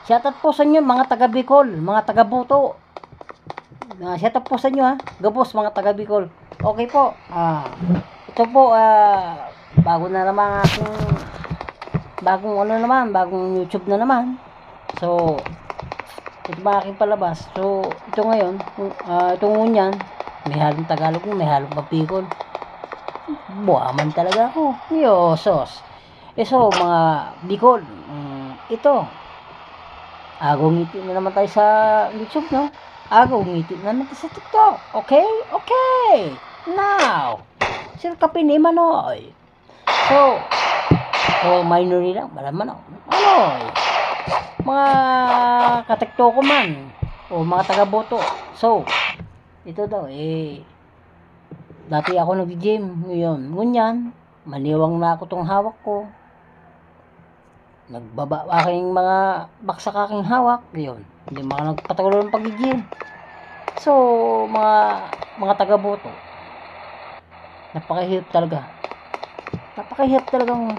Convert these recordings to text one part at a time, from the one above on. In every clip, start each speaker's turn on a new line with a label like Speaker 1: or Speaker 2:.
Speaker 1: Shoutout po sa inyo mga taga Bicol, mga taga Buto. Shoutout po sa inyo ha. Gabos mga taga Bicol. Okay po. Ito po bago na naman aking bagong YouTube na naman. So ito ba aking palabas. So ito ngayon, itong unyan, may halong Tagalog, may halong Bicol. Buwaman talaga ako. Yosos. So mga Bicol, ito agaw ngiti na naman tayo sa YouTube, no? Agaw ngiti na naman tayo sa TikTok. Okay? Okay! Now, Sir Kape ni Manoy. So, minor lang, malaman ako. Manoy. Mga katikto ko man, o mga taga-boto. So, ito daw, dati ako nag-gym, ngayon, ngunyan, maniwang na ako tong hawak ko. Nagbaba aking mga baksak aking hawak, yun. Hindi mga nagpatagulo ng pag-gym. So, mga taga-boto, napakahirap talaga. Napakahirap talagang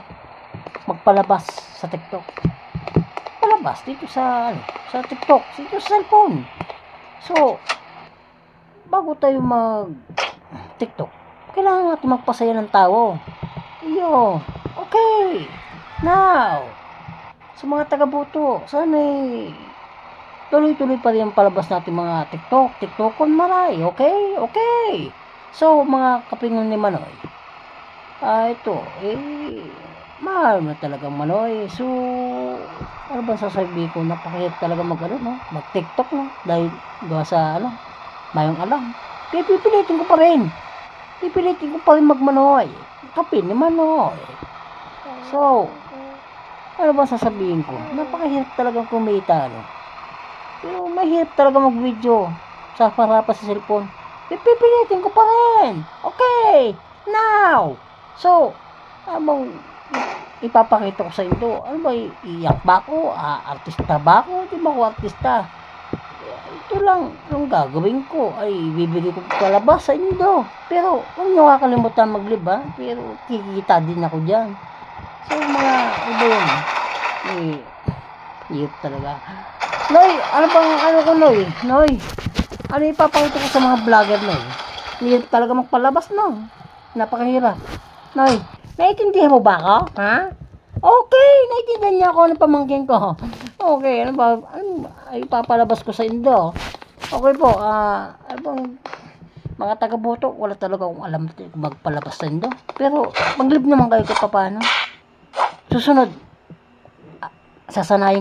Speaker 1: magpalabas sa TikTok. Palabas dito sa TikTok, dito sa cellphone. So, bago tayo mag-TikTok, kailangan natin magpasaya ng tao. Yo, okay. Now, sa mga taga-boto, sana tuloy-tuloy pa rin ang palabas natin mga TikTokon maray, okay? Okay. So, mga kapingon ni Manoy, ito, mahal na talagang Manoy. So, ano ba sasabihin ko, napakahirap talaga mag-TikTok, no? Dahil gawa sa, mayong alam. Pipilitin ko pa rin mag-Manoy. Kape ni Manoy. So, ano ba sasabihin ko? Napakahirap talagang kumita, no? Pero mahirap talaga mag-video sa harapan sa cellphone. Pipilitin ko pa rin. Okay. Now. So, ipapakita ko sa inyo. Ano ba, iyak ba ako? Artista ba ako? Di ba ako artista? Ito lang, anong gagawin ko? Ay, bibigay ko palabas sa inyo. Pero, huwag nyo kakalimutan mag-live, ha? Pero, kikita din ako dyan. So, mga, yun. Hirap talaga. Noy, Noy? Noy, ano ipapakita ko sa mga vlogger, Noy? Hirap talaga magpalabas, no? Napakahirap. Noy, naiintindihan mo ba ako? Ha? Okay, naiintindihan niya ako ng pamangkin ko. Okay, ano ba ipapalabas ko sa inyo? Okay po, mga taga-boto, wala talaga akong alam kung magpalabas sa inyo. Pero, mag-live naman kayo kahit paano. Susunod, sasanayin